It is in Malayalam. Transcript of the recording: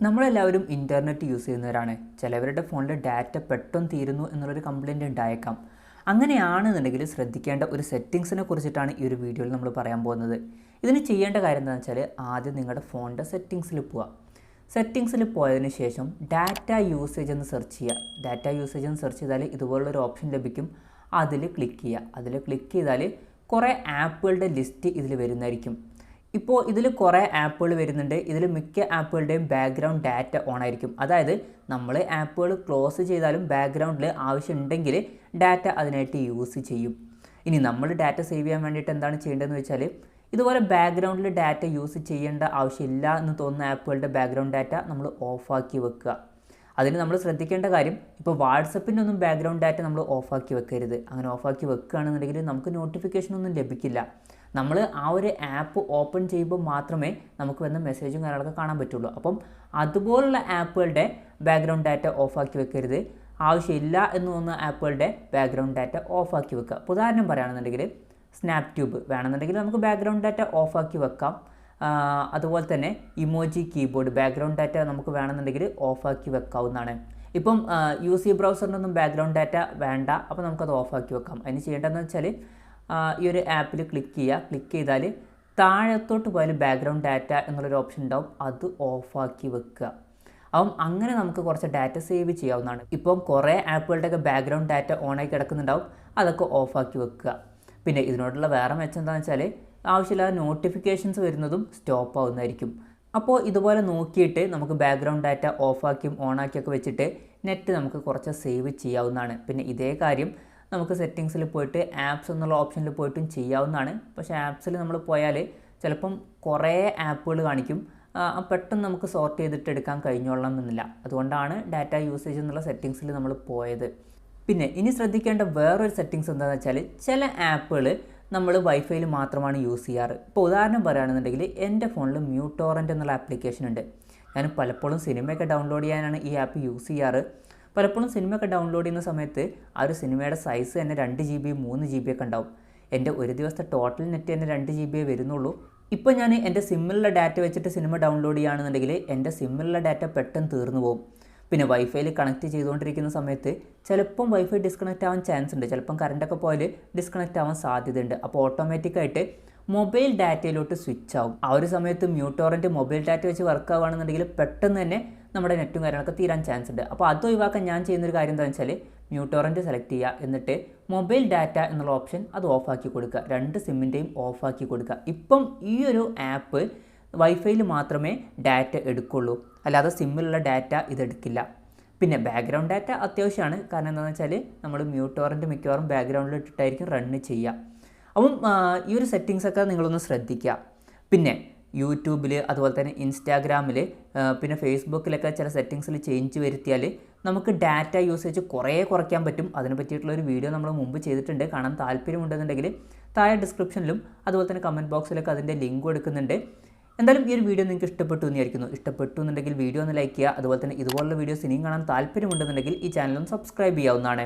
നമ്മളെല്ലാവരും ഇൻ്റർനെറ്റ് യൂസ് ചെയ്യുന്നവരാണ്. ചിലവരുടെ ഫോണിൽ ഡാറ്റ പെട്ടെന്ന് തീരുന്നു എന്നുള്ളൊരു കംപ്ലയിൻറ്റ് ഉണ്ടായേക്കാം. അങ്ങനെയാണെന്നുണ്ടെങ്കിൽ ശ്രദ്ധിക്കേണ്ട ഒരു സെറ്റിങ്സിനെ കുറിച്ചിട്ടാണ് ഈ ഒരു വീഡിയോയിൽ നമ്മൾ പറയാൻ പോകുന്നത്. ഇതിന് ചെയ്യേണ്ട കാര്യം എന്താണെന്ന് വെച്ചാൽ ആദ്യം നിങ്ങളുടെ ഫോണിൻ്റെ സെറ്റിങ്സിൽ പോവുക. സെറ്റിങ്സിൽ പോയതിന് ശേഷം ഡാറ്റ യൂസേജ് എന്ന് സെർച്ച് ചെയ്യുക. ഡാറ്റ യൂസേജ് എന്ന് സെർച്ച് ചെയ്താൽ ഇതുപോലുള്ളൊരു ഓപ്ഷൻ ലഭിക്കും. അതിൽ ക്ലിക്ക് ചെയ്യുക. അതിൽ ക്ലിക്ക് ചെയ്താൽ കുറേ ആപ്പുകളുടെ ലിസ്റ്റ് ഇതിൽ വരുന്നതായിരിക്കും. ഇപ്പോൾ ഇതിൽ കുറേ ആപ്പുകൾ വരുന്നുണ്ട്. ഇതിൽ മിക്ക ആപ്പുകളുടെയും ബാക്ക്ഗ്രൗണ്ട് ഡാറ്റ ഓൺ ആയിരിക്കും. അതായത് നമ്മൾ ആപ്പുകൾ ക്ലോസ് ചെയ്താലും ബാക്ക്ഗ്രൗണ്ടിൽ ആവശ്യമുണ്ടെങ്കിൽ ഡാറ്റ അതിനായിട്ട് യൂസ് ചെയ്യും. ഇനി നമ്മൾ ഡാറ്റ സേവ് ചെയ്യാൻ വേണ്ടിയിട്ട് എന്താണ് ചെയ്യേണ്ടതെന്ന് വെച്ചാൽ ഇതുപോലെ ബാക്ക്ഗ്രൗണ്ടിൽ ഡാറ്റ യൂസ് ചെയ്യേണ്ട ആവശ്യമില്ല എന്ന് തോന്നുന്ന ആപ്പുകളുടെ ബാക്ക്ഗ്രൗണ്ട് ഡാറ്റ നമ്മൾ ഓഫാക്കി വെക്കുക. അതിന് നമ്മൾ ശ്രദ്ധിക്കേണ്ട കാര്യം, ഇപ്പോൾ വാട്സപ്പിൻ്റെ ഒന്നും ബാക്ക്ഗ്രൗണ്ട് ഡാറ്റ നമ്മൾ ഓഫാക്കി വെക്കരുത്. അങ്ങനെ ഓഫാക്കി വെക്കുകയാണെന്നുണ്ടെങ്കിൽ നമുക്ക് നോട്ടിഫിക്കേഷനൊന്നും ലഭിക്കില്ല. നമ്മൾ ആ ഒരു ആപ്പ് ഓപ്പൺ ചെയ്യുമ്പോൾ മാത്രമേ നമുക്ക് വന്ന മെസ്സേജും കാര്യങ്ങളൊക്കെ കാണാൻ പറ്റുള്ളൂ. അപ്പം അതുപോലുള്ള ആപ്പുകളുടെ ബാക്ക്ഗ്രൗണ്ട് ഡാറ്റ ഓഫാക്കി വെക്കരുത്. ആവശ്യമില്ല എന്ന് തോന്നുന്ന ആപ്പുകളുടെ ബാക്ക്ഗ്രൗണ്ട് ഡാറ്റ ഓഫാക്കി വെക്കുക. ഇപ്പോൾ ഉദാഹരണം പറയുകയാണെന്നുണ്ടെങ്കിൽ സ്നാപ് ട്യൂബ് വേണമെന്നുണ്ടെങ്കിൽ നമുക്ക് ബാക്ക്ഗ്രൗണ്ട് ഡാറ്റ ഓഫാക്കി വെക്കാം. അതുപോലെ തന്നെ ഇമോജി കീബോർഡ് ബാക്ക്ഗ്രൗണ്ട് ഡാറ്റ നമുക്ക് വേണമെന്നുണ്ടെങ്കിൽ ഓഫാക്കി വെക്കാവുന്നതാണ്. ഇപ്പം യൂസി ബ്രൗസറിനൊന്നും ബാക്ക്ഗ്രൗണ്ട് ഡാറ്റ വേണ്ട, അപ്പോൾ നമുക്കത് ഓഫാക്കി വെക്കാം. അതിന് ചെയ്യേണ്ടതെന്ന് വെച്ചാൽ ഈ ഒരു ആപ്പിൽ ക്ലിക്ക് ചെയ്യുക. ക്ലിക്ക് ചെയ്താൽ താഴത്തോട്ട് പോയാൽ ബാക്ക്ഗ്രൗണ്ട് ഡാറ്റ എന്നുള്ളൊരു ഓപ്ഷൻ ഉണ്ടാവും. അത് ഓഫാക്കി വെക്കുക. അപ്പം അങ്ങനെ നമുക്ക് കുറച്ച് ഡാറ്റ സേവ് ചെയ്യാവുന്നതാണ്. ഇപ്പം കുറേ ആപ്പുകളുടെയൊക്കെ ബാക്ക്ഗ്രൗണ്ട് ഡാറ്റ ഓണായി കിടക്കുന്നുണ്ടാവും. അതൊക്കെ ഓഫാക്കി വെക്കുക. പിന്നെ ഇതിനോടുള്ള വേറെ മെച്ചം എന്താണെന്ന് വെച്ചാൽ ആവശ്യമില്ലാതെ നോട്ടിഫിക്കേഷൻസ് വരുന്നതും സ്റ്റോപ്പ് ആവുന്നതായിരിക്കും. അപ്പോൾ ഇതുപോലെ നോക്കിയിട്ട് നമുക്ക് ബാക്ക്ഗ്രൗണ്ട് ഡാറ്റ ഓഫാക്കിയും ഓണാക്കിയൊക്കെ വെച്ചിട്ട് നെറ്റ് നമുക്ക് കുറച്ച് സേവ് ചെയ്യാവുന്നതാണ്. പിന്നെ ഇതേ കാര്യം നമുക്ക് സെറ്റിങ്സിൽ പോയിട്ട് ആപ്സ് എന്നുള്ള ഓപ്ഷനിൽ പോയിട്ടും ചെയ്യാവുന്നതാണ്. പക്ഷേ ആപ്സിൽ നമ്മൾ പോയാൽ ചിലപ്പം കുറേ ആപ്പുകൾ കാണിക്കും. പെട്ടെന്ന് നമുക്ക് സോർട്ട് ചെയ്തിട്ട് എടുക്കാൻ കഴിഞ്ഞോളണം എന്നില്ല. അതുകൊണ്ടാണ് ഡാറ്റ യൂസേജ് എന്നുള്ള സെറ്റിങ്സിൽ നമ്മൾ പോയത്. പിന്നെ ഇനി ശ്രദ്ധിക്കേണ്ട വേറൊരു സെറ്റിങ്സ് എന്താണെന്ന് വെച്ചാൽ ചില ആപ്പുകൾ നമ്മൾ വൈഫൈയിൽ മാത്രമാണ് യൂസ് ചെയ്യാറ്. ഇപ്പോൾ ഉദാഹരണം പറയുകയാണെന്നുണ്ടെങ്കിൽ എൻ്റെ ഫോണിൽ മ്യൂട്ടോറൻ്റ് എന്നുള്ള ആപ്ലിക്കേഷൻ ഉണ്ട്. ഞാൻ പലപ്പോഴും സിനിമയൊക്കെ ഡൗൺലോഡ് ചെയ്യാനാണ് ഈ ആപ്പ് യൂസ് ചെയ്യാറ്. പലപ്പോഴും സിനിമയൊക്കെ ഡൗൺലോഡ് ചെയ്യുന്ന സമയത്ത് ആ ഒരു സിനിമയുടെ സൈസ് തന്നെ 2 GB 3 GB ഒക്കെ ഉണ്ടാവും. എൻ്റെ ഒരു ദിവസത്തെ ടോട്ടൽ നെറ്റ് തന്നെ 2 GB വരുന്നുള്ളൂ. ഇപ്പോൾ ഞാൻ എൻ്റെ സിമ്മിലുള്ള ഡാറ്റ വെച്ചിട്ട് സിനിമ ഡൗൺലോഡ് ചെയ്യുകയാണെന്നുണ്ടെങ്കിൽ എൻ്റെ സിമ്മിലുള്ള ഡാറ്റ പെട്ടെന്ന് തീർന്നു പോകും. പിന്നെ വൈഫൈയിൽ കണക്ട് ചെയ്തുകൊണ്ടിരിക്കുന്ന സമയത്ത് ചിലപ്പം വൈഫൈ ഡിസ്കണക്റ്റ് ആവാൻ ചാൻസ് ഉണ്ട്. ചിലപ്പം കറണ്ടൊക്കെ പോയാൽ ഡിസ്കണക്റ്റ് ആവാൻ സാധ്യതയുണ്ട്. അപ്പോൾ ഓട്ടോമാറ്റിക്കായിട്ട് മൊബൈൽ ഡാറ്റയിലോട്ട് സ്വിച്ച് ആവും. ആ ഒരു സമയത്ത് മ്യൂട്ടോറൻറ്റ് മൊബൈൽ ഡാറ്റ വെച്ച് വർക്ക് ആവുകയാണെന്നുണ്ടെങ്കിൽ പെട്ടെന്ന് തന്നെ നമ്മുടെ നെറ്റും കാര്യങ്ങളൊക്കെ തീരാൻ ചാൻസ് ഉണ്ട്. അപ്പോൾ അത് ഒഴിവാക്കാൻ ഞാൻ ചെയ്യുന്നൊരു കാര്യം എന്താണെന്ന് വെച്ചാൽ മ്യൂട്ടോറൻറ്റ് സെലക്ട് ചെയ്യുക. എന്നിട്ട് മൊബൈൽ ഡാറ്റ എന്നുള്ള ഓപ്ഷൻ അത് ഓഫാക്കി കൊടുക്കുക. 2 സിമ്മിൻ്റെയും ഓഫാക്കി കൊടുക്കുക. ഇപ്പം ഈ ഒരു ആപ്പ് വൈഫൈയിൽ മാത്രമേ ഡാറ്റ എടുക്കുള്ളൂ, അല്ലാതെ സിമ്മിലുള്ള ഡാറ്റ ഇതെടുക്കില്ല. പിന്നെ ബാക്ക്ഗ്രൗണ്ട് ഡാറ്റ അത്യാവശ്യമാണ്. കാരണം എന്താണെന്ന് വെച്ചാൽ നമ്മൾ മ്യൂട്ടോറൻറ്റ് മിക്കവാറും ബാക്ക്ഗ്രൗണ്ടിൽ ഇട്ടിട്ടായിരിക്കും റണ്ണ് ചെയ്യുക. അപ്പം ഈ ഒരു സെറ്റിങ്സൊക്കെ നിങ്ങളൊന്ന് ശ്രദ്ധിക്കുക. പിന്നെ യൂട്യൂബിൽ അതുപോലെ തന്നെ ഇൻസ്റ്റാഗ്രാമിൽ പിന്നെ ഫേസ്ബുക്കിലൊക്കെ ചില സെറ്റിങ്സിൽ ചേഞ്ച് വരുത്തിയാൽ നമുക്ക് ഡാറ്റ യൂസേജ് കുറയ്ക്കാൻ പറ്റും. അതിനെ പറ്റിയിട്ടുള്ളൊരു വീഡിയോ നമ്മൾ മുമ്പ് ചെയ്തിട്ടുണ്ട്. കാണാൻ താല്പര്യമുണ്ടെന്നുണ്ടെങ്കിൽ താഴെ ഡിസ്ക്രിപ്ഷനിലും അതുപോലെ തന്നെ കമൻറ്റ് ബോക്സിലൊക്കെ അതിൻ്റെ ലിങ്ക് കൊടുക്കുന്നുണ്ട്. എന്തായാലും ഈ ഒരു വീഡിയോ നിങ്ങൾക്ക് ഇഷ്ടപ്പെട്ടു എന്നായിരിക്കുന്നു. ഇഷ്ടപ്പെട്ടു എന്നുണ്ടെങ്കിൽ വീഡിയോ ഒന്ന് ലൈക്ക് ചെയ്യുക. അതുപോലെ തന്നെ ഇതുപോലുള്ള വീഡിയോസ് ഇനിയും കാണാൻ താല്പര്യമുണ്ടെന്നുണ്ടെങ്കിൽ ഈ ചാനലും സബ്സ്ക്രൈബ് ചെയ്യാവുന്നതാണ്.